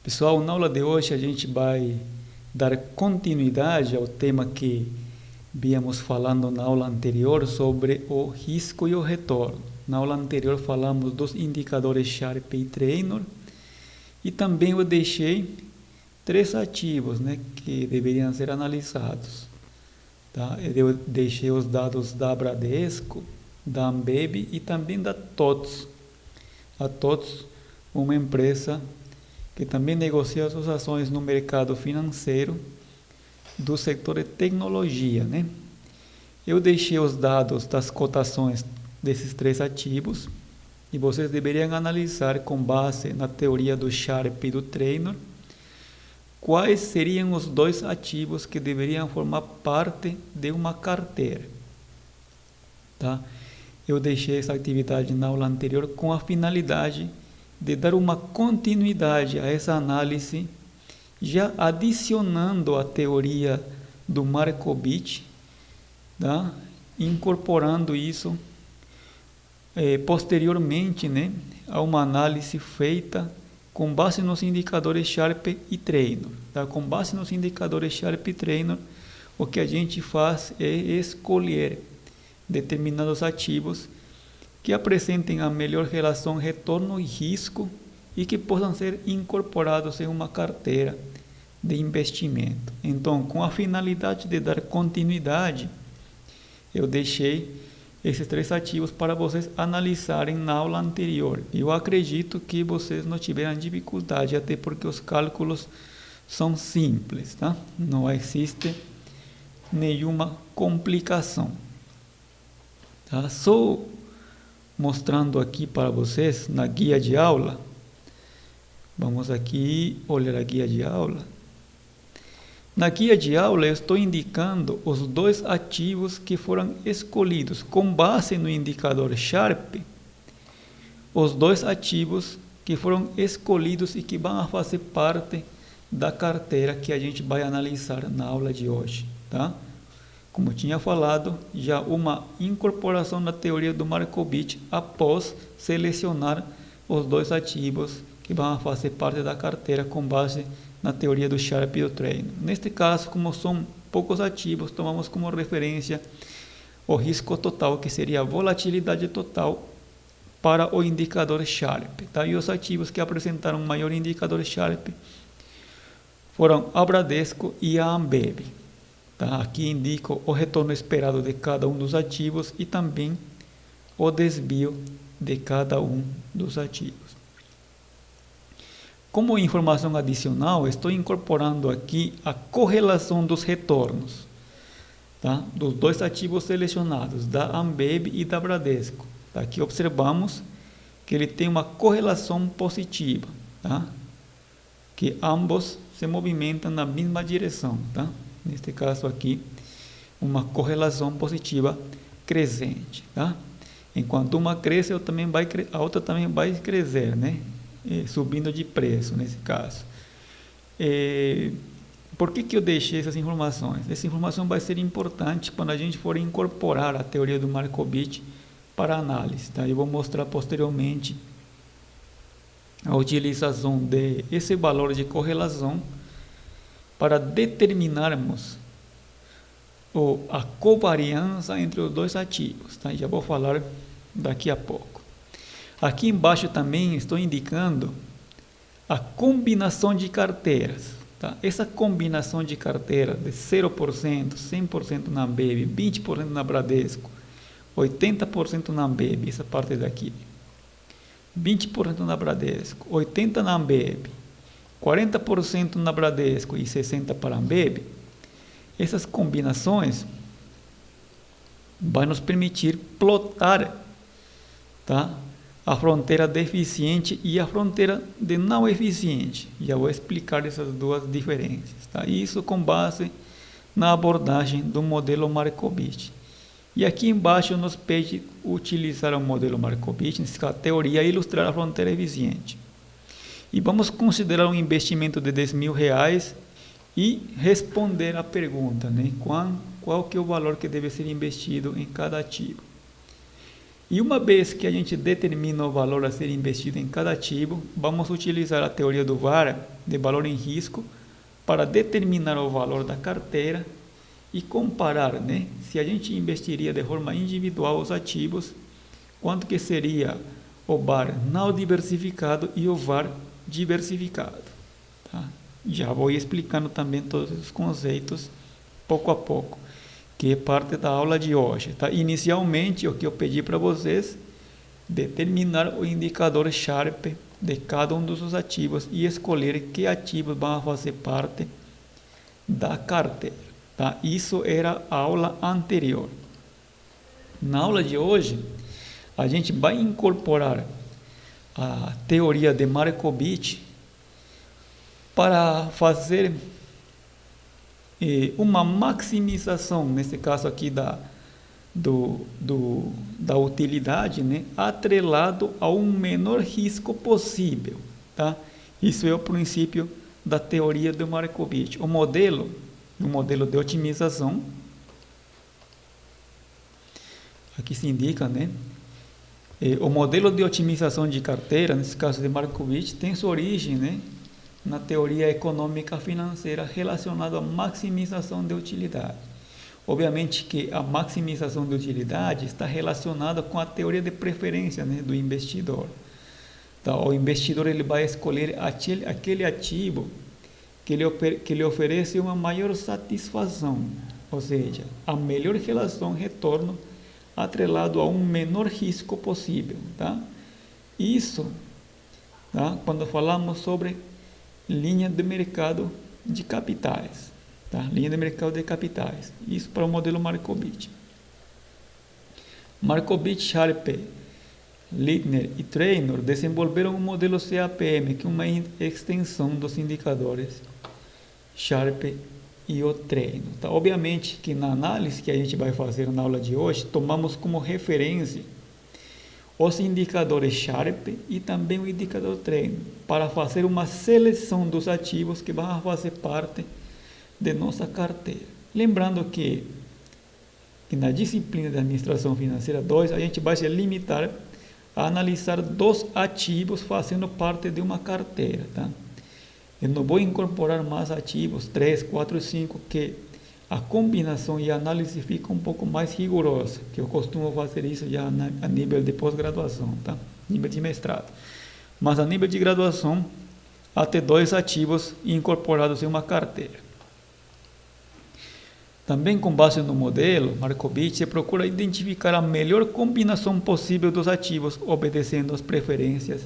Pessoal, na aula de hoje a gente vai dar continuidade ao tema que víamos falando na aula anterior sobre o risco e o retorno. Na aula anterior falamos dos indicadores Sharpe e Treynor e também eu deixei 3 ativos, que deveriam ser analisados. Tá? Eu deixei os dados da Bradesco, da Ambev e também da TOTVS. A TOTVS, uma empresa que também negocia suas ações no mercado financeiro do setor de tecnologia. Eu deixei os dados das cotações desses 3 ativos e vocês deveriam analisar com base na teoria do Sharpe e do Treynor quais seriam os 2 ativos que deveriam formar parte de uma carteira. Tá? Eu deixei essa atividade na aula anterior com a finalidade de dar uma continuidade a essa análise, já adicionando a teoria do Markovitch, tá? Incorporando isso posteriormente, a uma análise feita com base nos indicadores Sharpe e Treynor. Tá? Com base nos indicadores Sharpe e Treynor, o que a gente faz é escolher determinados ativos que apresentem a melhor relação retorno e risco e que possam ser incorporados em uma carteira de investimento. Então, com a finalidade de dar continuidade, eu deixei esses 3 ativos para vocês analisarem na aula anterior. Eu acredito que vocês não tiveram dificuldade, até porque os cálculos são simples, tá? Não existe nenhuma complicação. Tá? Só mostrando aqui para vocês na guia de aula. Vamos aqui olhar a guia de aula. Na guia de aula eu estou indicando os 2 ativos que foram escolhidos com base no indicador Sharpe. Os 2 ativos que foram escolhidos e que vão fazer parte da carteira que a gente vai analisar na aula de hoje, tá? Como eu tinha falado, já uma incorporação da teoria do Markovitch após selecionar os 2 ativos que vão fazer parte da carteira com base na teoria do Sharpe e do Treynor. Neste caso, como são poucos ativos, tomamos como referência o risco total, que seria a volatilidade total para o indicador Sharpe. Tá? E os ativos que apresentaram maior indicador Sharpe foram a Bradesco e a Ambev. Tá? Aqui indico o retorno esperado de cada um dos ativos e também o desvio de cada um dos ativos. Como informação adicional, estou incorporando aqui a correlação dos retornos, tá? Dos 2 ativos selecionados, da Ambev e da Bradesco. Tá? Aqui observamos que ele tem uma correlação positiva, tá? Que ambos se movimentam na mesma direção. Tá? Neste caso aqui, uma correlação positiva crescente. Tá? Enquanto uma cresce, a outra também vai crescer, subindo de preço nesse caso. Por que eu deixei essas informações? Essa informação vai ser importante quando a gente for incorporar a teoria do Markovitch para análise. Tá? Eu vou mostrar posteriormente a utilização desse valor de correlação para determinarmos a covariância entre os 2 ativos. Tá? Já vou falar daqui a pouco. Aqui embaixo também estou indicando a combinação de carteiras. Tá? Essa combinação de carteira de 0%, 100% na Ambev, 20% na Bradesco, 80% na Ambev, essa parte daqui, 20% na Bradesco, 80% na Ambev, 40% na Bradesco e 60% para a Ambev, essas combinações vão nos permitir plotar, tá? A fronteira de eficiente e a fronteira de não eficiente. Já vou explicar essas 2 diferenças. Tá? Isso com base na abordagem do modelo Markovitch. E aqui embaixo nos pede utilizar o modelo Markovitch, nessa teoria, e ilustrar a fronteira eficiente. E vamos considerar um investimento de R$10.000 e responder a pergunta, qual que é o valor que deve ser investido em cada ativo. E uma vez que a gente determina o valor a ser investido em cada ativo, vamos utilizar a teoria do VAR, de valor em risco, para determinar o valor da carteira e comparar, né, se a gente investiria de forma individual os ativos, quanto que seria o VAR não diversificado e o VAR diversificado. Tá? Já vou explicando também todos os conceitos pouco a pouco, que é parte da aula de hoje. Tá? Inicialmente, o que eu pedi para vocês, determinar o indicador Sharpe de cada um dos ativos e escolher que ativos vão fazer parte da carteira. Tá? Isso era a aula anterior. Na aula de hoje, a gente vai incorporar a teoria de Markovitch para fazer uma maximização, nesse caso aqui da utilidade, né, atrelado a um menor risco possível. Tá? Isso é o princípio da teoria de Markovitch. O modelo de otimização, aqui se indica, né? O modelo de otimização de carteira, nesse caso de Markovitch, tem sua origem, né, na teoria econômica financeira relacionada à maximização de utilidade. Obviamente que a maximização de utilidade está relacionada com a teoria de preferência, né, do investidor. Então, o investidor ele vai escolher aquele ativo que lhe oferece uma maior satisfação, ou seja, a melhor relação retorno atrelado a um menor risco possível. Tá? Isso, tá? Quando falamos sobre linha de mercado de capitais. Tá? Linha de mercado de capitais. Isso para o modelo Markovitch. Markovitch, Sharpe, Lindner e Treynor desenvolveram um modelo CAPM, que é uma extensão dos indicadores Sharpe e o Treynor. Tá? Obviamente que na análise que a gente vai fazer na aula de hoje, tomamos como referência os indicadores Sharpe e também o indicador Treynor, para fazer uma seleção dos ativos que vão fazer parte de nossa carteira. Lembrando que na disciplina de Administração Financeira 2, a gente vai se limitar a analisar 2 ativos fazendo parte de uma carteira. Tá? Eu não vou incorporar mais ativos, 3, 4, 5, que a combinação e a análise fica um pouco mais rigorosa, que eu costumo fazer isso já a nível de pós-graduação, tá? Nível de mestrado. Mas a nível de graduação, até 2 ativos incorporados em uma carteira. Também com base no modelo Markovitch, se procura identificar a melhor combinação possível dos ativos, obedecendo às preferências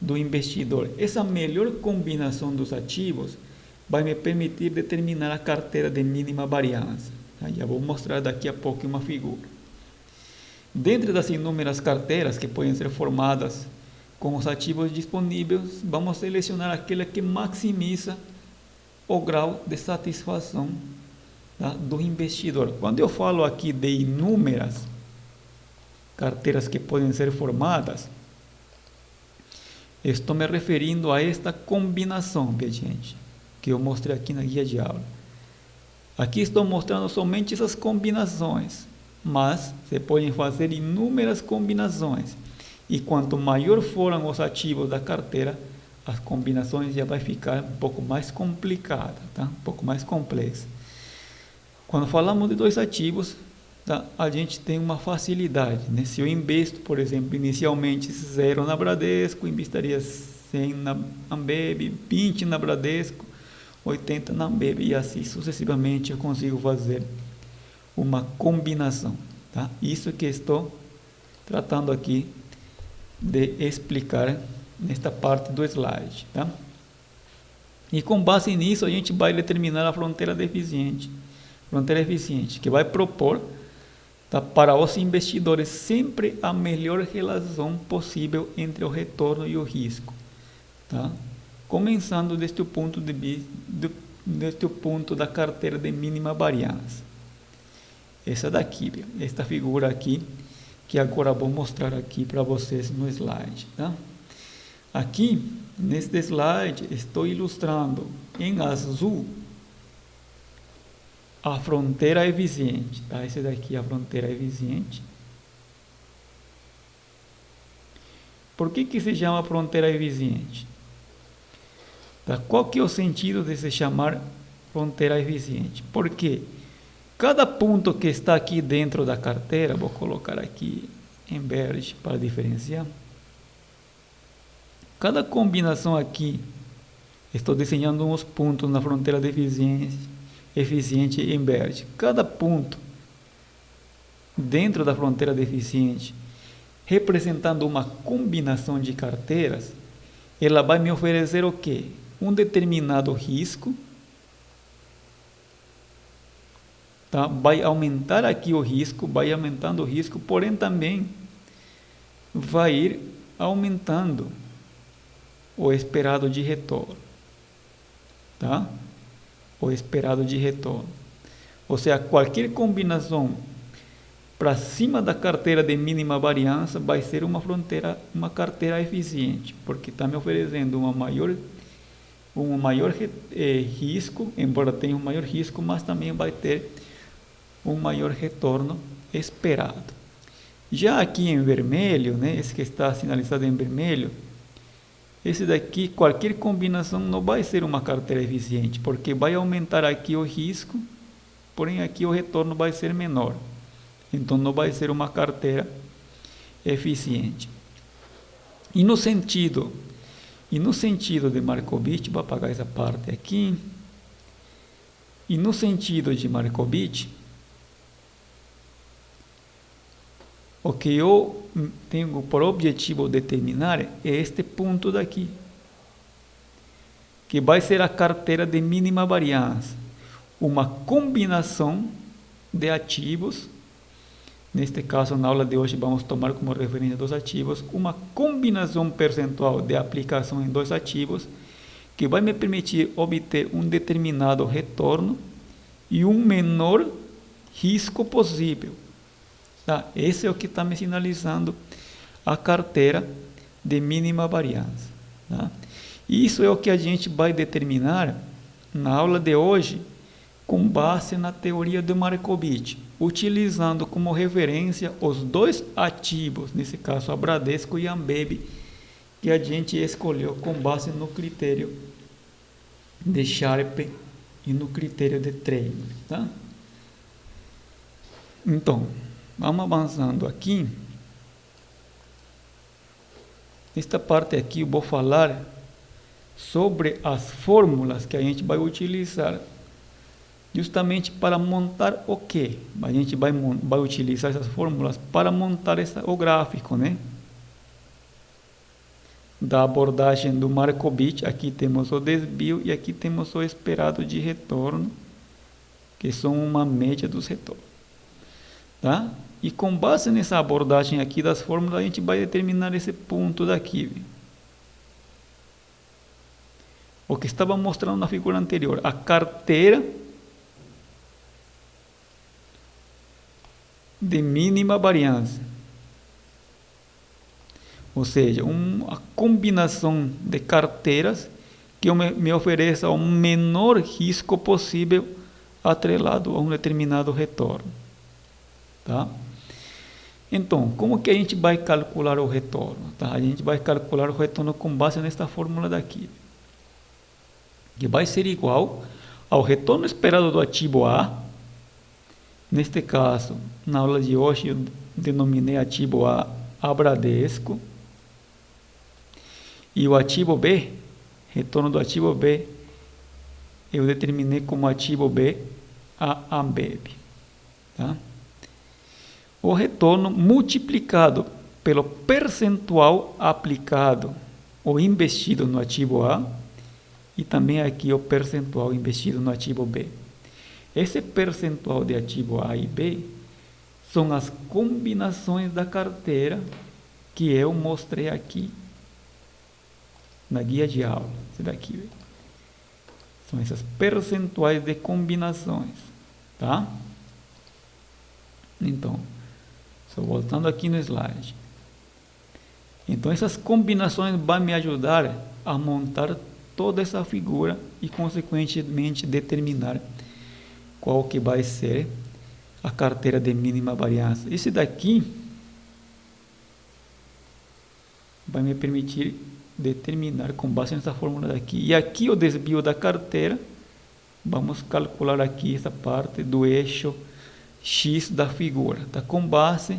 do investidor. Essa melhor combinação dos ativos vai me permitir determinar a carteira de mínima variância. Já vou mostrar daqui a pouco uma figura. Dentre das inúmeras carteiras que podem ser formadas com os ativos disponíveis, vamos selecionar aquela que maximiza o grau de satisfação, tá, do investidor. Quando eu falo aqui de inúmeras carteiras que podem ser formadas, estou me referindo a esta combinação, gente, que eu mostrei aqui na guia de aula. Aqui estou mostrando somente essas combinações, mas você pode fazer inúmeras combinações. E quanto maior forem os ativos da carteira, as combinações já vai ficar um pouco mais complicada, tá? Um pouco mais complexa. Quando falamos de 2 ativos, tá, a gente tem uma facilidade, né? Se eu investo, por exemplo, inicialmente 0 na Bradesco, investiria 100 na Ambev, 20 na Bradesco, 80 na Ambev, e assim sucessivamente eu consigo fazer uma combinação. Tá? Isso que estou tratando aqui de explicar nesta parte do slide. Tá? E com base nisso a gente vai determinar a fronteira eficiente, que vai propor, tá, para os investidores sempre a melhor relação possível entre o retorno e o risco. Tá? Começando deste ponto da carteira de mínima variância. Essa daqui, esta figura aqui, que agora vou mostrar aqui para vocês no slide. Tá? Aqui, neste slide, estou ilustrando em azul a fronteira eficiente. Tá? Essa daqui é a fronteira eficiente. Por que se chama fronteira eficiente? Tá? Qual que é o sentido de se chamar fronteira eficiente? Porque cada ponto que está aqui dentro da carteira, vou colocar aqui em verde para diferenciar. Cada combinação aqui, estou desenhando uns pontos na fronteira de eficiente em verde. Cada ponto dentro da fronteira de eficiente, representando uma combinação de carteiras, ela vai me oferecer o quê? Um determinado risco, tá? Vai aumentar aqui o risco, vai aumentando o risco, porém também vai ir aumentando o esperado de retorno, tá? O esperado de retorno. Ou seja, qualquer combinação para cima da carteira de mínima variância vai ser uma carteira eficiente, porque está me oferecendo um maior risco, embora tenha um maior risco, mas também vai ter um maior retorno esperado. Já aqui em vermelho, né, esse que está sinalizado em vermelho, esse daqui, qualquer combinação não vai ser uma carteira eficiente, porque vai aumentar aqui o risco, porém aqui o retorno vai ser menor. Então não vai ser uma carteira eficiente. E no sentido de Markovitch, vou apagar essa parte aqui. E no sentido de Markovitch, o que eu tenho por objetivo determinar é este ponto daqui, que vai ser a carteira de mínima variância, uma combinação de ativos. Neste caso, na aula de hoje, vamos tomar como referência dos ativos, uma combinação percentual de aplicação em dois ativos, que vai me permitir obter um determinado retorno e um menor risco possível. Tá? Esse é o que está me sinalizando a carteira de mínima variância. Tá? Isso é o que a gente vai determinar na aula de hoje, com base na teoria de Markovitch, utilizando como referência os dois ativos, nesse caso a Bradesco e a Ambev, que a gente escolheu com base no critério de Sharpe e no critério de Treynor. Tá? Então, vamos avançando aqui. Nesta parte aqui eu vou falar sobre as fórmulas que a gente vai utilizar justamente para montar o quê? A gente vai utilizar essas fórmulas para montar o gráfico, né? Da abordagem do Markovitch. Aqui temos o desvio e aqui temos o esperado de retorno, que são uma média dos retornos. Tá? E com base nessa abordagem aqui das fórmulas, a gente vai determinar esse ponto daqui. O que estava mostrando na figura anterior, a carteira de mínima variância, ou seja, uma combinação de carteiras que me ofereça o menor risco possível atrelado a um determinado retorno. Tá? Então, como que a gente vai calcular o retorno? Tá? A gente vai calcular o retorno com base nesta fórmula daqui, que vai ser igual ao retorno esperado do ativo A. Neste caso, na aula de hoje, eu denominei ativo A Bradesco. E o ativo B, retorno do ativo B, eu determinei como ativo B a Ambev. Tá? O retorno multiplicado pelo percentual aplicado ou investido no ativo A e também aqui o percentual investido no ativo B. Esse percentual de ativo A e B são as combinações da carteira que eu mostrei aqui na guia de aula. Esse daqui. São esses percentuais de combinações. Tá? Então, só voltando aqui no slide. Então, essas combinações vão me ajudar a montar toda essa figura e, consequentemente, determinar qual que vai ser a carteira de mínima variância. Esse daqui vai me permitir determinar com base nessa fórmula daqui. E aqui o desvio da carteira, vamos calcular aqui essa parte do eixo X da figura, tá? Com base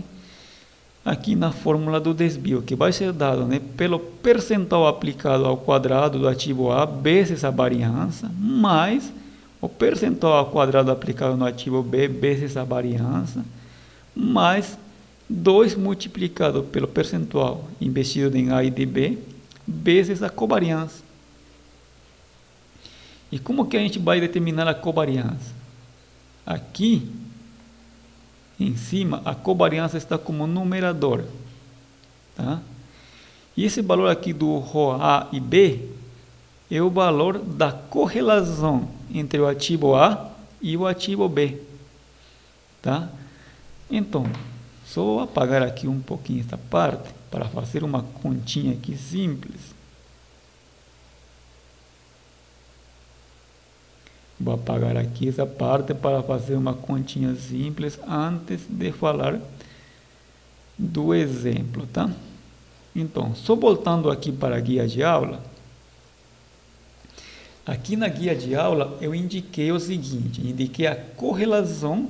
aqui na fórmula do desvio, que vai ser dado, né, pelo percentual aplicado ao quadrado do ativo A vezes a variância, mais o percentual ao quadrado aplicado no ativo B vezes a variância, mais 2 multiplicado pelo percentual investido em A e de B, vezes a covariância. E como que a gente vai determinar a covariância? Aqui, em cima, a covariância está como numerador. Tá? E esse valor aqui do ρ A e B é o valor da correlação entre o ativo A e o ativo B. Tá? Então, só vou apagar aqui um pouquinho esta parte para fazer uma continha aqui simples. Vou apagar aqui essa parte para fazer uma continha simples antes de falar do exemplo, tá? Então, só voltando aqui para a guia de aula. Aqui na guia de aula eu indiquei o seguinte, indiquei a correlação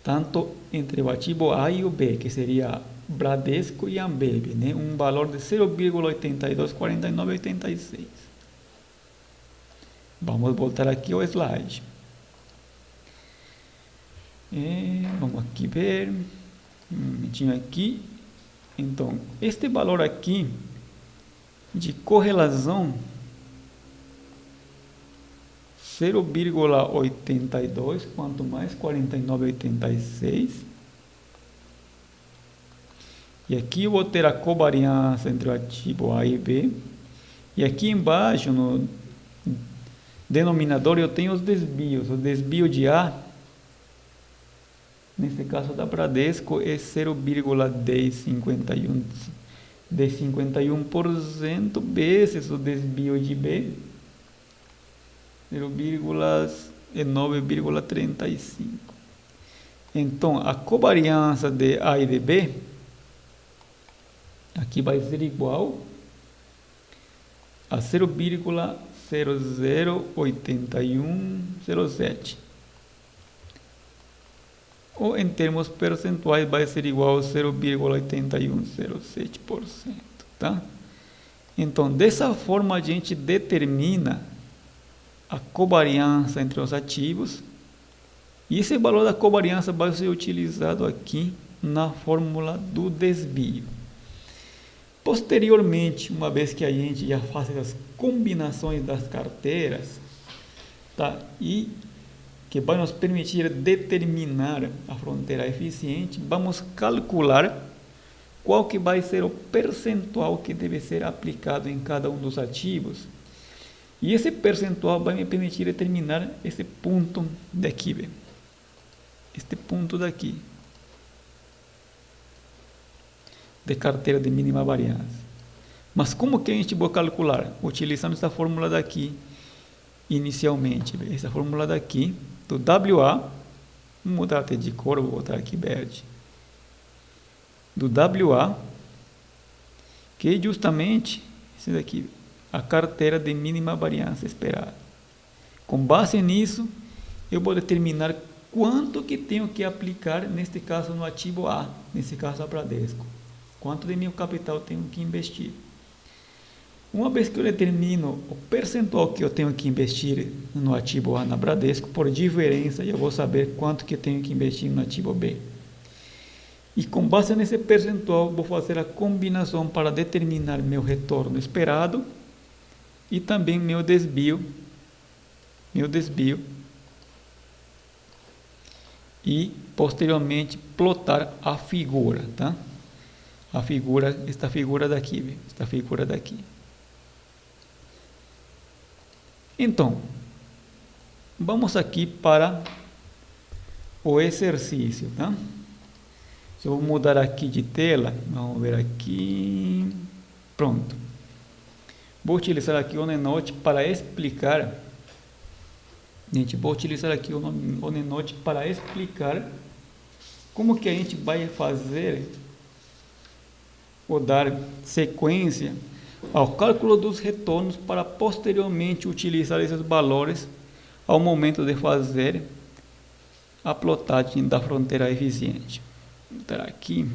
tanto entre o ativo A e o B, que seria Bradesco e Ambev, né? Um valor de 0,824986. Vamos voltar aqui ao slide. Vamos aqui ver. Um momentinho aqui. Então, este valor aqui de correlação 0,82, quanto mais 49,86. E aqui eu vou ter a covariância entre o ativo A e B. E aqui embaixo, no denominador, eu tenho os desvios. O desvio de A, nesse caso da Bradesco, é 0,51% vezes o desvio de B, 0,935. Então, a covariância de A e de B aqui vai ser igual a 0,008107. Ou em termos percentuais vai ser igual a 0,8107%, tá? Então, dessa forma a gente determina a covariância entre os ativos, e esse valor da covariância vai ser utilizado aqui na fórmula do desvio. Posteriormente, uma vez que a gente já faz as combinações das carteiras, tá? E que vai nos permitir determinar a fronteira eficiente, vamos calcular qual que vai ser o percentual que deve ser aplicado em cada um dos ativos. E esse percentual vai me permitir determinar esse ponto daqui, este ponto daqui, de carteira de mínima variância. Mas como que a gente vai calcular? Utilizando essa fórmula daqui, inicialmente, essa fórmula daqui, do WA, vou mudar até de cor, vou botar aqui verde, do WA, que é justamente esse daqui, a carteira de mínima variância esperada. Com base nisso, eu vou determinar quanto que tenho que aplicar, neste caso no ativo A, nesse caso a Bradesco. Quanto de meu capital tenho que investir. Uma vez que eu determino o percentual que eu tenho que investir no ativo A na Bradesco, por diferença, eu vou saber quanto que eu tenho que investir no ativo B. E com base nesse percentual, vou fazer a combinação para determinar meu retorno esperado e também meu desvio, e posteriormente plotar a figura, tá? Esta figura daqui. Então, vamos aqui para o exercício, tá? Eu vou mudar aqui de tela, vamos ver aqui, pronto. Vou utilizar aqui o OneNote para explicar, como que a gente vai fazer ou dar sequência ao cálculo dos retornos para posteriormente utilizar esses valores ao momento de fazer a plotagem da fronteira eficiente. Vou botar aqui.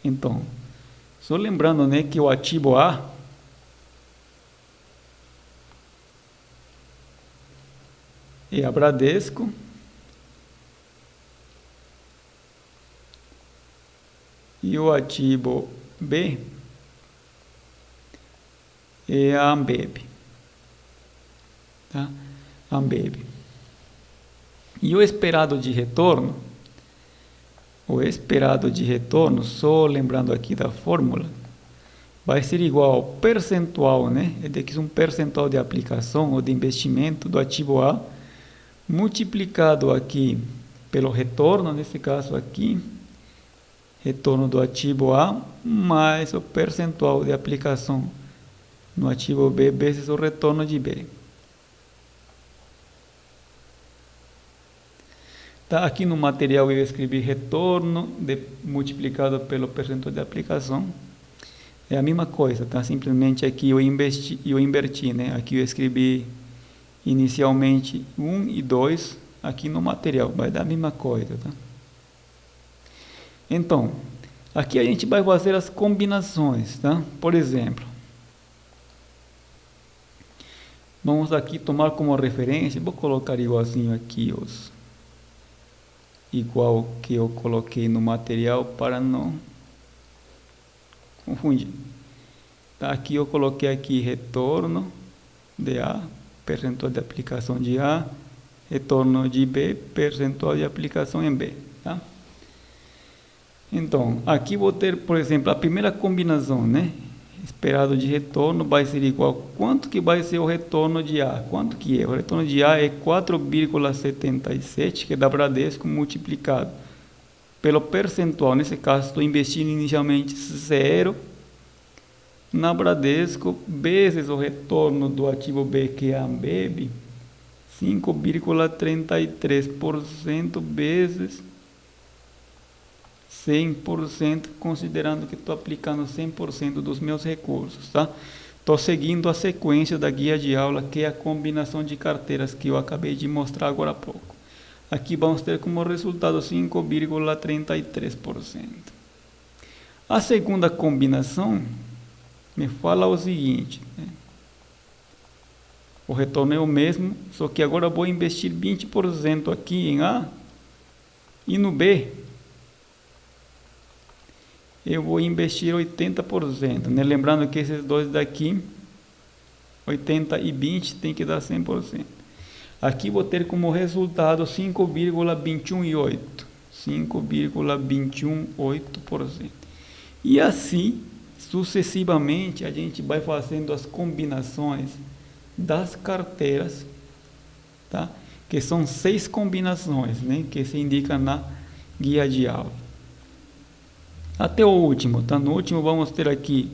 Então, só lembrando, né, que o ativo A é a Bradesco, e o ativo B é a Ambev, tá? Ambev. E o esperado de retorno, só lembrando aqui da fórmula, vai ser igual ao percentual, né? É daqui um percentual de aplicação ou de investimento do ativo A, multiplicado aqui pelo retorno, nesse caso aqui, retorno do ativo A, mais o percentual de aplicação no ativo B, vezes o retorno de B. Tá, aqui no material eu escrevi retorno multiplicado pelo percentual de aplicação. É a mesma coisa, tá? Simplesmente aqui eu inverti, né? Aqui eu escrevi inicialmente 1 e 2, aqui no material, vai dar a mesma coisa, tá? Então, aqui a gente vai fazer as combinações, tá? Por exemplo, vamos aqui tomar como referência, vou colocar igualzinho aqui igual que eu coloquei no material para não confundir. Tá, aqui eu coloquei aqui retorno de A, percentual de aplicação de A, retorno de B, percentual de aplicação em B, tá? Então, aqui vou ter, por exemplo, a primeira combinação, né? Esperado de retorno vai ser igual, quanto que vai ser o retorno de A? Quanto que é? O retorno de A é 4,77, que é da Bradesco, multiplicado pelo percentual. Nesse caso, estou investindo inicialmente 0 na Bradesco, vezes o retorno do ativo B, que é a Ambev, 5,33% vezes 100%, considerando que estou aplicando 100% dos meus recursos, tá? Estou seguindo a sequência da guia de aula, que é a combinação de carteiras que eu acabei de mostrar agora há pouco. Aqui vamos ter como resultado 5,33%. A segunda combinação me fala o seguinte, né? O retorno é o mesmo, só que agora vou investir 20% aqui em A, e no B eu vou investir 80%, né? Lembrando que esses dois daqui, 80 e 20, tem que dar 100%. Aqui vou ter como resultado 5,218%. 5,218%. E assim, sucessivamente, a gente vai fazendo as combinações das carteiras, tá? Que são 6 combinações, né? Que se indica na guia de aula. Até o último, tá? No último vamos ter aqui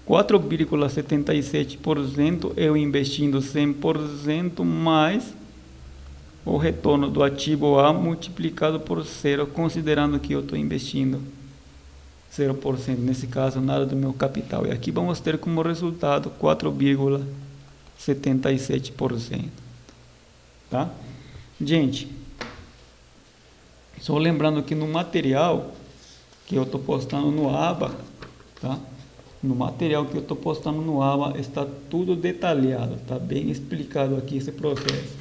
4,77% eu investindo 100% mais o retorno do ativo A multiplicado por 0, considerando que eu estou investindo 0%, nesse caso nada do meu capital. E aqui vamos ter como resultado 4,77%. Tá? Gente, só lembrando que no material que eu estou postando no Aba, tá? No material que eu estou postando no Aba está tudo detalhado, está bem explicado aqui esse processo.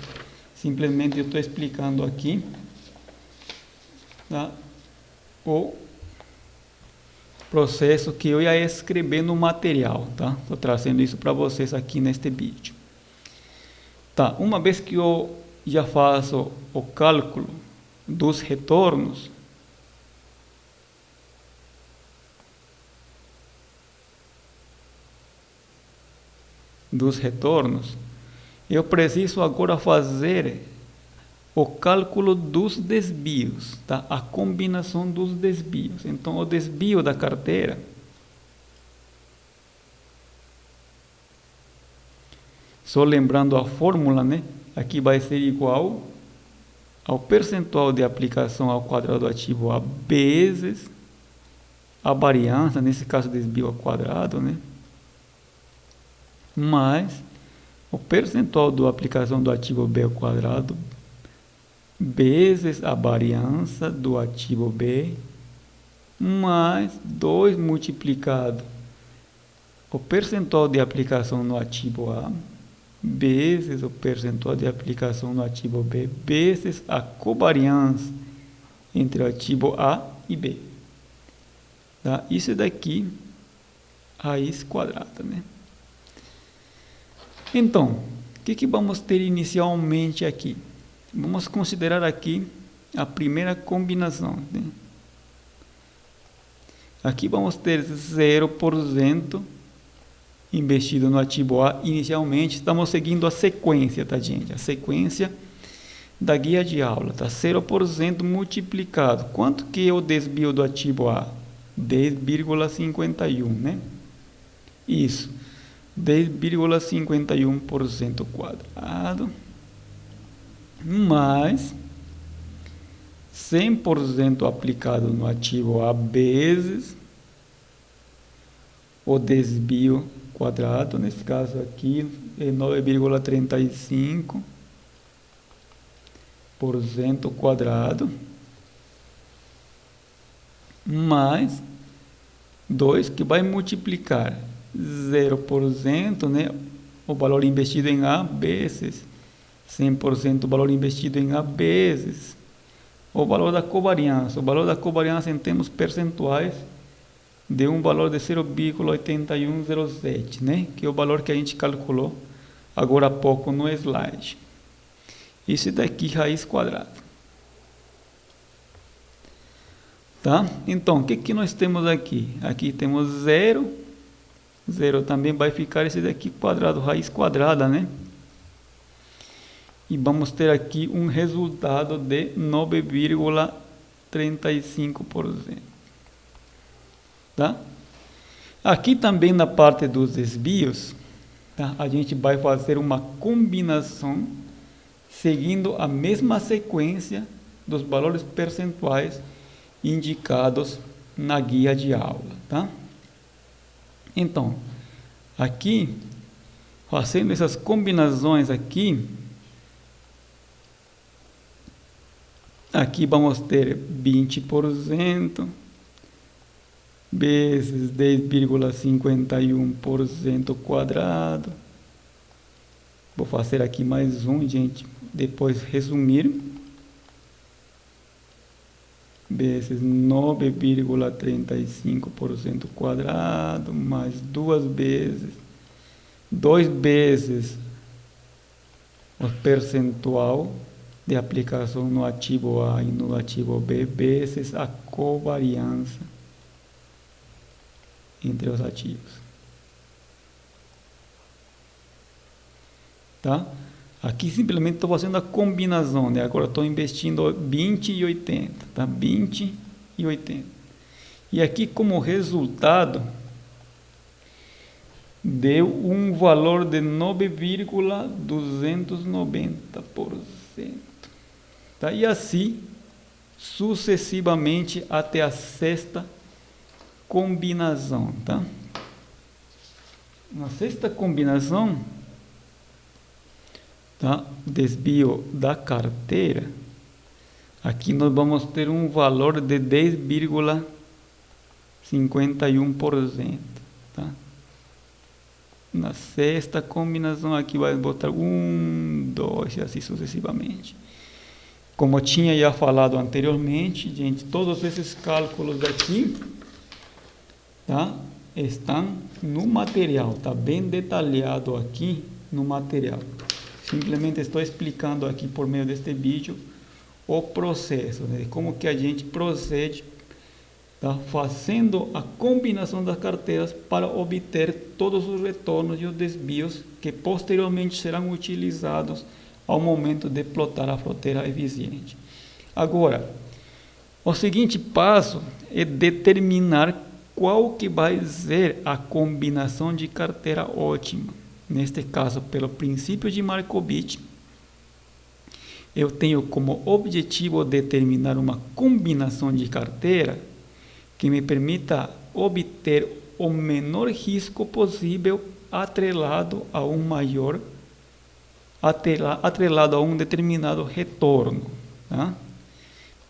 Simplesmente eu estou explicando aqui, tá? O processo que eu ia escrever no material, tá? Estou trazendo isso para vocês aqui neste vídeo. Tá, uma vez que eu já faço o cálculo dos retornos, eu preciso agora fazer o cálculo dos desvios, tá? A combinação dos desvios. Então, o desvio da carteira só lembrando a fórmula, né? Aqui vai ser igual ao percentual de aplicação ao quadrado ativo A vezes a variância, nesse caso desvio ao quadrado, né? Mais o percentual da aplicação do ativo B ao quadrado vezes a variância do ativo B mais 2 multiplicado o percentual de aplicação no ativo A vezes o percentual de aplicação no ativo B vezes a covariância entre o ativo A e B. Tá? Isso daqui, raiz quadrada, né? Então, o que vamos ter inicialmente aqui? Vamos considerar aqui a primeira combinação, né? Aqui vamos ter 0% investido no ativo A inicialmente. Estamos seguindo a sequência, tá, gente? A sequência da guia de aula, tá? 0% multiplicado. Quanto que é o desvio do ativo A? 10,51, né? Isso. 10,51% quadrado mais 100% aplicado no ativo A vezes o desvio quadrado, nesse caso aqui é 9,35% quadrado mais 2 que vai multiplicar 0%, né, o valor investido em A vezes 100% o valor investido em A vezes o valor da covariância. O valor da covariância em termos percentuais deu um valor de 0,8107, né, que é o valor que a gente calculou agora há pouco no slide. Isso daqui, raiz quadrada. Tá? Então, o que nós temos aqui? Aqui temos 0. 0 também vai ficar esse daqui quadrado, raiz quadrada, né? E vamos ter aqui um resultado de 9,35%. Tá? Aqui também na parte dos desvios, tá? A gente vai fazer uma combinação seguindo a mesma sequência dos valores percentuais indicados na guia de aula, tá? Então, aqui, fazendo essas combinações aqui vamos ter 20% vezes 10,51% quadrado. Vou fazer aqui mais um, gente, depois resumir. Vezes 9,35% quadrado, mais 2 vezes o percentual de aplicação no ativo A e no ativo B, vezes a covariância entre os ativos. Tá? Aqui simplesmente estou fazendo a combinação, né? Agora estou investindo 20 e 80, tá? 20 e 80. E aqui como resultado deu um valor de 9,290%. Tá? E assim sucessivamente até a sexta combinação, tá? Na sexta combinação, tá? Desvio da carteira, aqui nós vamos ter um valor de 10,51%, tá? Na sexta combinação aqui vai botar 1, 2 e assim sucessivamente. Como eu tinha já falado anteriormente, gente, todos esses cálculos aqui, tá? Estão no material, tá bem detalhado aqui no material. Simplesmente estou explicando aqui por meio deste vídeo o processo, né? Como que a gente procede, tá? Fazendo a combinação das carteiras para obter todos os retornos e os desvios que posteriormente serão utilizados ao momento de plotar a fronteira eficiente. Agora, o seguinte passo é determinar qual que vai ser a combinação de carteira ótima. Neste caso, pelo princípio de Markovitch, eu tenho como objetivo determinar uma combinação de carteira que me permita obter o menor risco possível atrelado a um maior, atrelado a um determinado retorno, tá?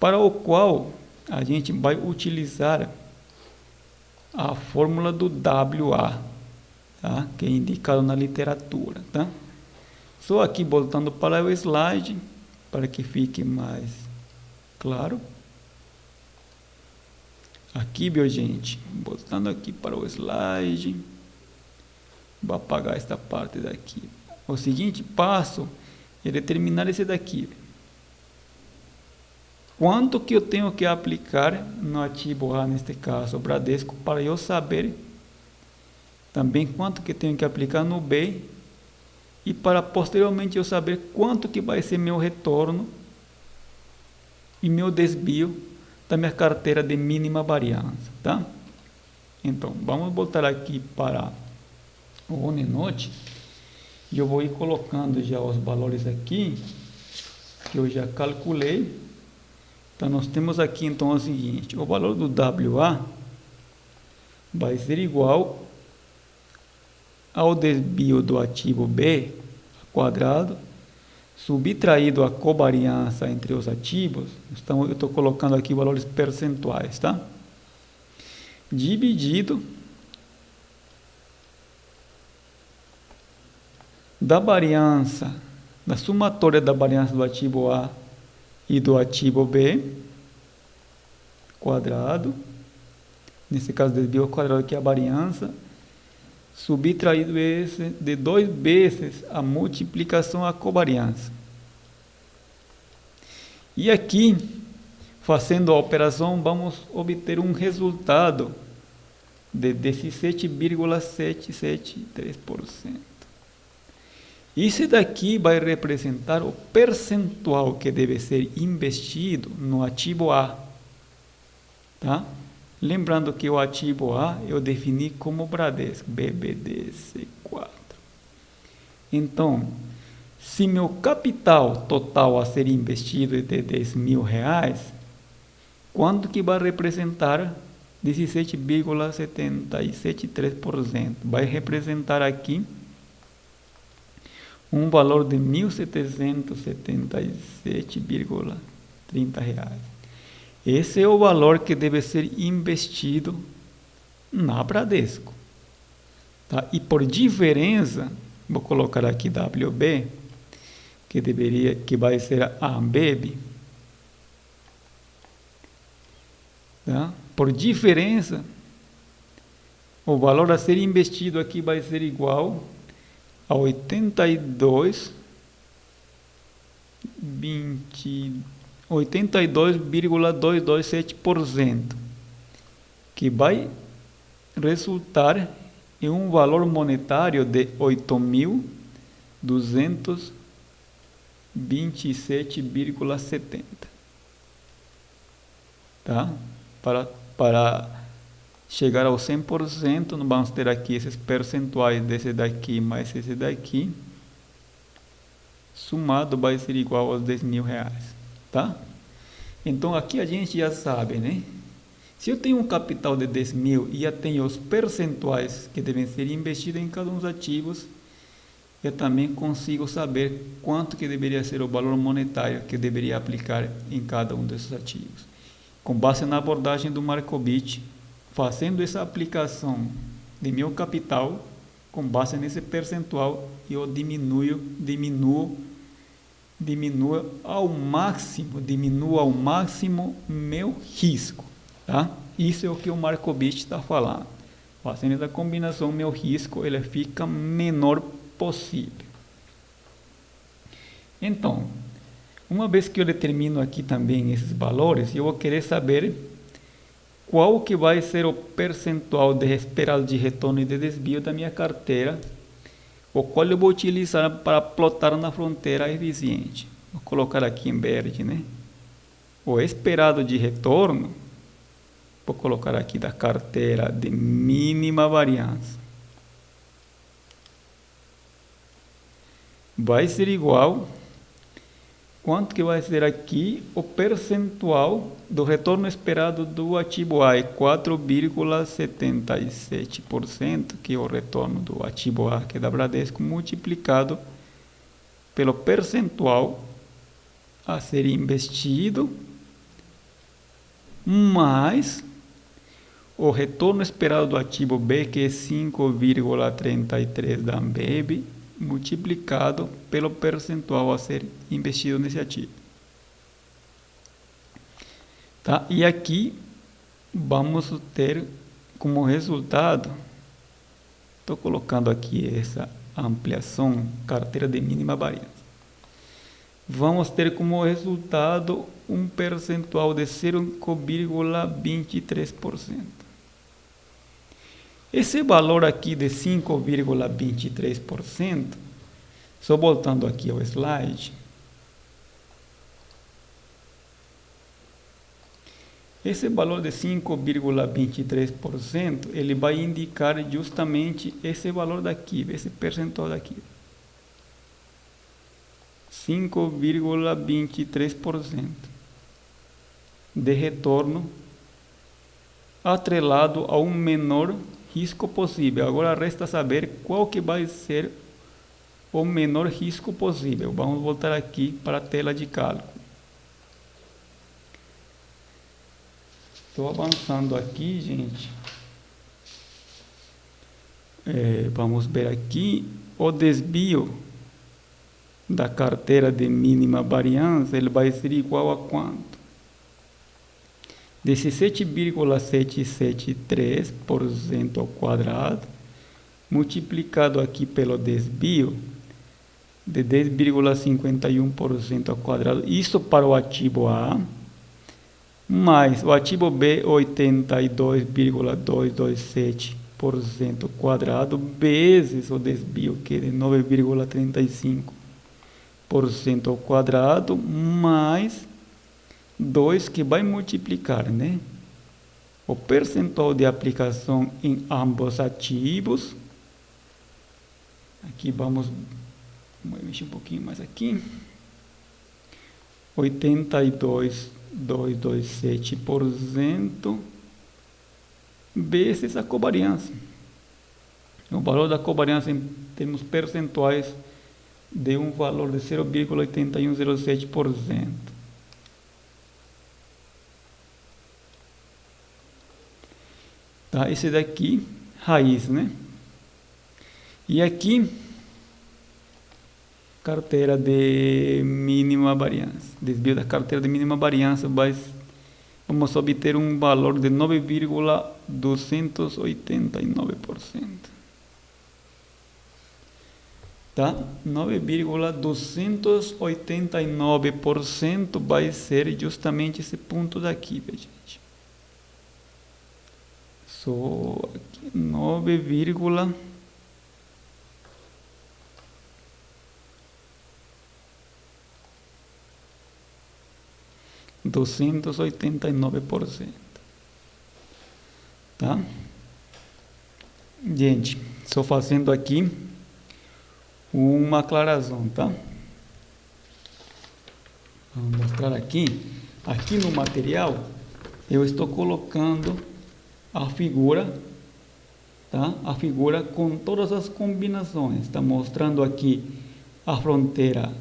Para o qual a gente vai utilizar a fórmula do WA, tá? Que é indicado na literatura, tá? Só aqui voltando para o slide, para que fique mais claro. Aqui, meu gente, voltando aqui para o slide, vou apagar esta parte daqui. O seguinte passo é determinar esse daqui. Quanto que eu tenho que aplicar no ativo A, neste caso, o Bradesco, para eu saber também quanto que tenho que aplicar no B, e para posteriormente eu saber quanto que vai ser meu retorno e meu desvio da minha carteira de mínima variância, tá? Então, vamos voltar aqui para o OneNote e eu vou ir colocando já os valores aqui que eu já calculei. Então, nós temos aqui então o seguinte: o valor do WA vai ser igual ao desvio do ativo B quadrado, subtraído a covariância entre os ativos. Então, eu estou colocando aqui valores percentuais, tá? Dividido da variância, da somatória da variância do ativo A e do ativo B quadrado, nesse caso desvio ao quadrado aqui é a variância, subtraído esse de 2 vezes a multiplicação à covariância. E aqui, fazendo a operação, vamos obter um resultado de 17,773%. Isso daqui vai representar o percentual que deve ser investido no ativo A, tá? Lembrando que o ativo A eu defini como Bradesco, BBDC4. Então, se meu capital total a ser investido é de R$10.000, quanto que vai representar 17,773%? Vai representar aqui um valor de R$1.777,30. Esse é o valor que deve ser investido na Bradesco, tá? E por diferença, vou colocar aqui WB, que vai ser a Ambev, tá? Por diferença, o valor a ser investido aqui vai ser igual a 82,227%, que vai resultar em um valor monetário de 8.227,70, tá? Para chegar ao 100%, nós vamos ter aqui esses percentuais desse daqui mais esse daqui, somado vai ser igual aos R$10.000, tá? Então aqui a gente já sabe, né? Se eu tenho um capital de 10.000 e já tenho os percentuais que devem ser investidos em cada um dos ativos, eu também consigo saber quanto que deveria ser o valor monetário que deveria aplicar em cada um desses ativos. Com base na abordagem do Markovitch, fazendo essa aplicação de meu capital, com base nesse percentual, eu diminuo ao máximo meu risco, tá? Isso é o que o Markovitch está falando. Fazendo essa combinação, meu risco ele fica menor possível. Então, uma vez que eu determino aqui também esses valores, eu vou querer saber qual que vai ser o percentual esperado de retorno e de desvio da minha carteira, o qual eu vou utilizar para plotar na fronteira eficiente. Vou colocar aqui em verde, né? O esperado de retorno, vou colocar aqui da carteira de mínima variância, vai ser igual quanto que vai ser aqui o percentual do retorno esperado do ativo A? É 4,77%, que é o retorno do ativo A, que é da Bradesco, multiplicado pelo percentual a ser investido, mais o retorno esperado do ativo B, que é 5,33 da Ambev, multiplicado pelo percentual a ser investido nesse ativo. Tá? E aqui vamos ter como resultado, estou colocando aqui essa ampliação, carteira de mínima variância. Vamos ter como resultado um percentual de 5,23%. Esse valor aqui de 5,23%, só voltando aqui ao slide, esse valor de 5,23%, ele vai indicar justamente esse valor daqui, esse percentual daqui. 5,23% de retorno atrelado a um menor risco possível. Agora resta saber qual que vai ser o menor risco possível. Vamos voltar aqui para a tela de cálculo. Estou avançando aqui, gente. Vamos ver aqui o desvio da carteira de mínima variância. Ele vai ser igual a quanto? 17,773% ao quadrado, multiplicado aqui pelo desvio de 10,51% ao quadrado, isso para o ativo A, mais o ativo B, 82,227% ao quadrado, vezes o desvio, que é de 9,35% ao quadrado, mais 2, que vai multiplicar, né, o percentual de aplicação em ambos ativos. Aqui vamos mexer um pouquinho mais aqui. 82,227% vezes a covariância. O valor da covariância em termos percentuais de um valor de 0,8107%. Tá? Esse daqui, raiz, né? E aqui, carteira de mínima variância. Desvio da carteira de mínima variância, vamos obter um valor de 9,289%. Tá? 9,289% vai ser justamente esse ponto daqui, gente. Só aqui, 9,289%. Tá? Gente, só fazendo aqui uma aclaração, tá? Vamos mostrar aqui no material, eu estou colocando a figura, tá? A figura com todas as combinações. Está mostrando aqui a fronteira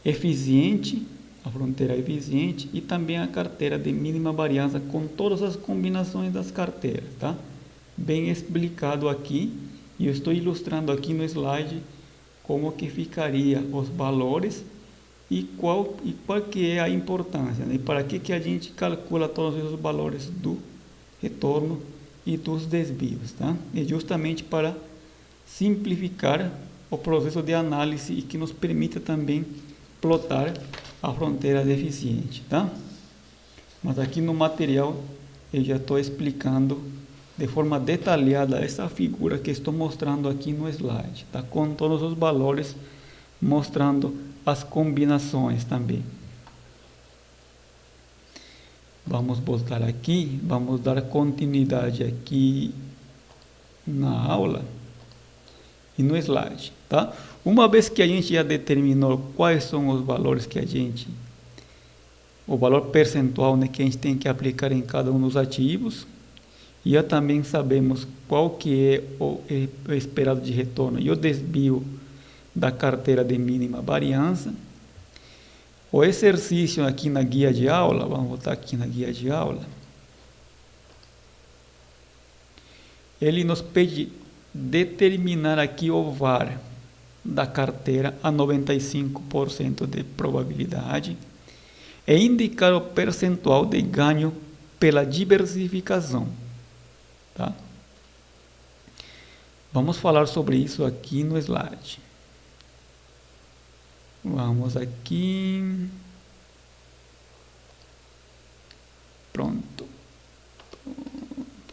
eficiente, e também a carteira de mínima variância com todas as combinações das carteiras, tá? Bem explicado aqui, e eu estou ilustrando aqui no slide como que ficaria os valores e qual que é a importância, né? E para que a gente calcula todos os valores do retorno e dos desvios, tá? É justamente para simplificar o processo de análise e que nos permita também plotar a fronteira deficiente, tá? Mas aqui no material eu já estou explicando de forma detalhada essa figura que estou mostrando aqui no slide, tá? Com todos os valores, mostrando as combinações também. Vamos voltar aqui, vamos dar continuidade aqui na aula e no slide, tá? Uma vez que a gente já determinou quais são os valores que a gente o valor percentual, né, que a gente tem que aplicar em cada um dos ativos. E já também sabemos qual que é o esperado de retorno e o desvio da carteira de mínima variância. O exercício aqui na guia de aula, vamos voltar aqui na guia de aula, ele nos pede determinar aqui o VaR da carteira a 95% de probabilidade e indicar o percentual de ganho pela diversificação. Tá? Vamos falar sobre isso aqui no slide. Vamos aqui. Pronto.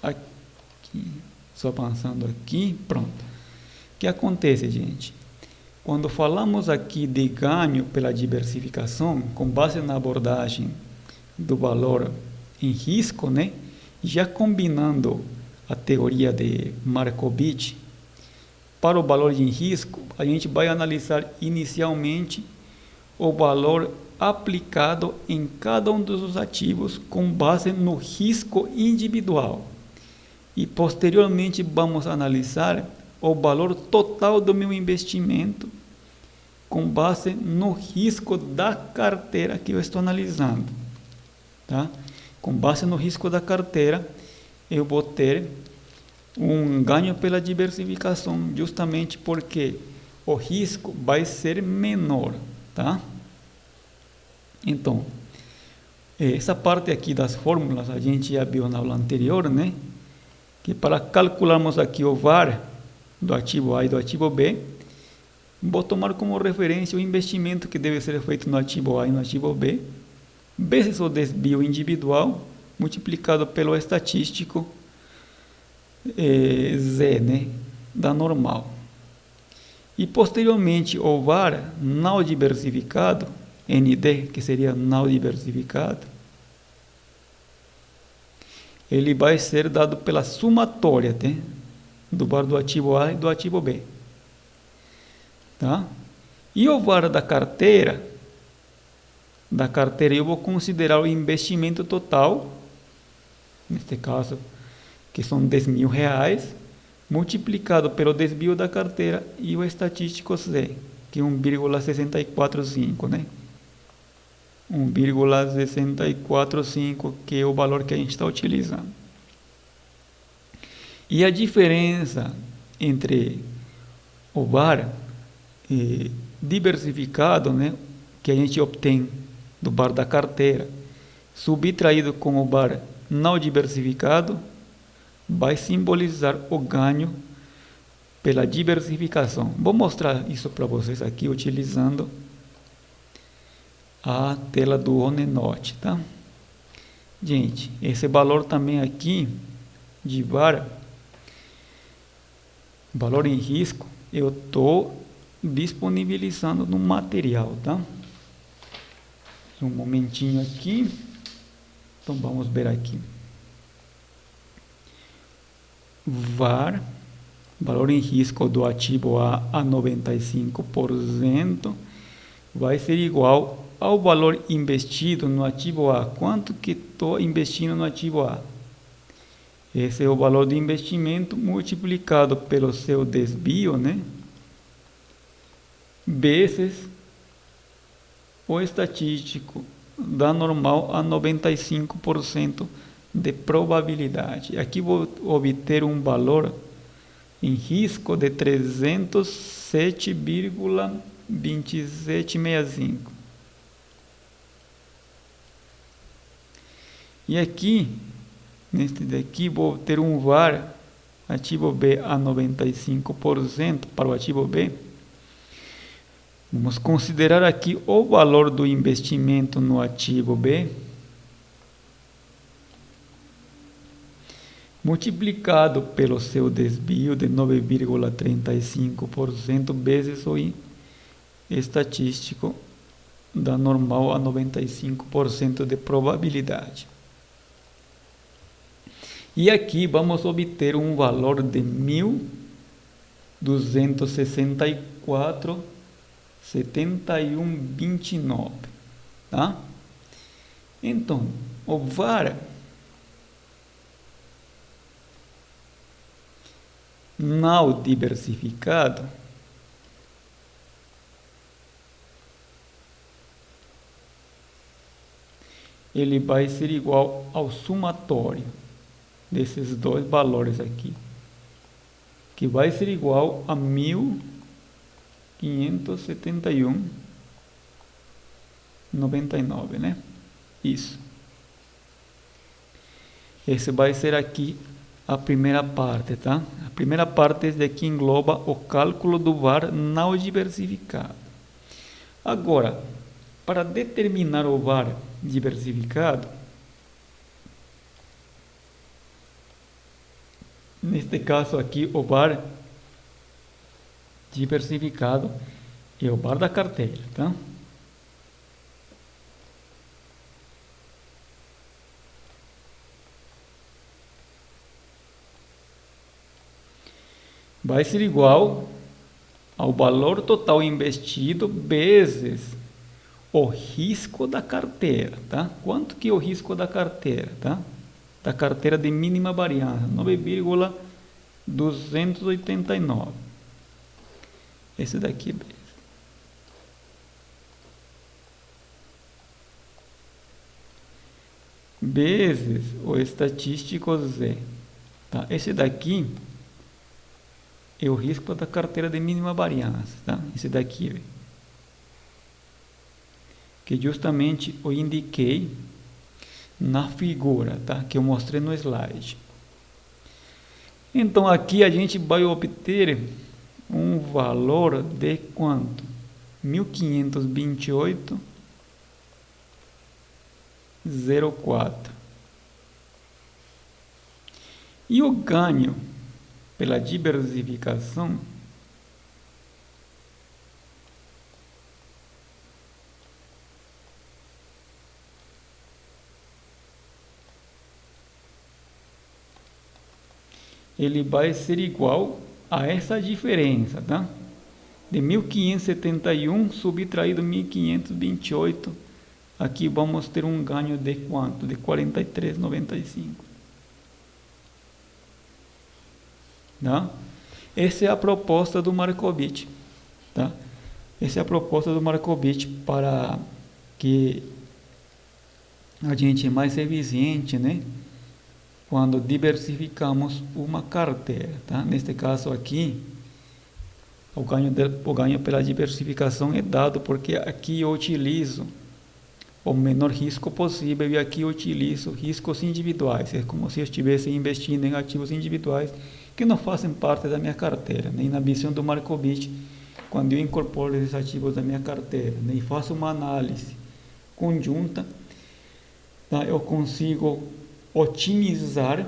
Aqui. Só avançando aqui. Pronto. O que acontece, gente? Quando falamos aqui de ganho pela diversificação, com base na abordagem do valor em risco, né? Já combinando a teoria de Markovitch, para o valor em risco, a gente vai analisar inicialmente o valor aplicado em cada um dos ativos com base no risco individual. E posteriormente vamos analisar o valor total do meu investimento com base no risco da carteira que eu estou analisando. Tá? Com base no risco da carteira, eu vou ter um ganho pela diversificação, justamente porque o risco vai ser menor, tá? Então, essa parte aqui das fórmulas a gente já viu na aula anterior, né? Que para calcularmos aqui o VaR do ativo A e do ativo B, vou tomar como referência o investimento que deve ser feito no ativo A e no ativo B, vezes o desvio individual, multiplicado pelo estatístico Z, né, da normal. E posteriormente o VaR não diversificado, ND, que seria não diversificado, ele vai ser dado pela somatória, né, do VaR do ativo A e do ativo B. Tá? E o VaR da carteira eu vou considerar o investimento total, neste caso, que são R$10.000, multiplicado pelo desvio da carteira e o estatístico Z, que é 1,645, né? 1,645, que é o valor que a gente está utilizando. E a diferença entre o VaR diversificado, né, que a gente obtém do VaR da carteira, subtraído com o VaR não diversificado, vai simbolizar o ganho pela diversificação. Vou mostrar isso para vocês aqui utilizando a tela do OneNote, tá? Gente, esse valor também aqui de VaR, valor em risco, eu estou disponibilizando no material, tá? Um momentinho aqui. Então vamos ver aqui. VaR, valor em risco do ativo A 95%, vai ser igual ao valor investido no ativo A. Quanto que estou investindo no ativo A? Esse é o valor do investimento multiplicado pelo seu desvio, né? Vezes o estatístico da normal a 95% de probabilidade. Aqui vou obter um valor em risco de 307,2765. E aqui, neste daqui, vou ter um VaR ativo B a 95% para o ativo B. Vamos considerar aqui o valor do investimento no ativo B, multiplicado pelo seu desvio de 9,35% vezes o estatístico da normal a 95% de probabilidade. E aqui vamos obter um valor de 1.264,7129, tá? Então, o VAR não diversificado ele vai ser igual ao somatório desses dois valores aqui, que vai ser igual a 1571,99, né? Isso. Esse vai ser aqui a primeira parte, tá? A primeira parte daqui engloba o cálculo do VAR não diversificado. Agora, para determinar o VAR diversificado, neste caso aqui, o VAR diversificado é o VAR da carteira, tá? Vai ser igual ao valor total investido vezes o risco da carteira, tá? Quanto que é o risco da carteira, tá? Da carteira de mínima variância, 9,289. Esse daqui mesmo. Vezes o estatístico Z, tá? Esse daqui é o risco da carteira de mínima variância, tá? Esse daqui, que justamente eu indiquei na figura, tá? Que eu mostrei no slide. Então aqui a gente vai obter um valor de quanto? 1528,04. E o ganho pela diversificação ele vai ser igual a essa diferença, tá? De 1571 subtraído 1528, aqui vamos ter um ganho de quanto? De 43,95. Tá? Essa é a proposta do Markovitch, tá? Essa é a proposta do Markovitch para que a gente é mais eficiente, né? Quando diversificamos uma carteira, tá? Neste caso aqui, o ganho pela diversificação é dado porque aqui eu utilizo o menor risco possível e aqui eu utilizo riscos individuais. É como se eu estivesse investindo em ativos individuais que não fazem parte da minha carteira, nem na visão do Markovitch, quando eu incorporo esses ativos da minha carteira, nem faço uma análise conjunta, tá? Eu consigo otimizar,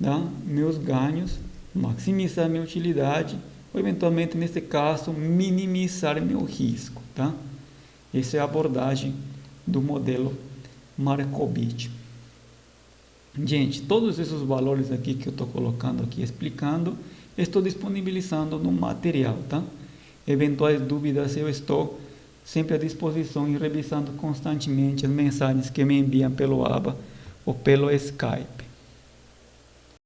tá? Meus ganhos, maximizar minha utilidade, ou eventualmente, nesse caso, minimizar meu risco, tá? Essa é a abordagem do modelo Markovitch. Gente, todos esses valores aqui que eu estou colocando aqui, explicando, estou disponibilizando no material, tá? Eventuais dúvidas eu estou sempre à disposição e revisando constantemente as mensagens que me enviam pelo ABA ou pelo Skype.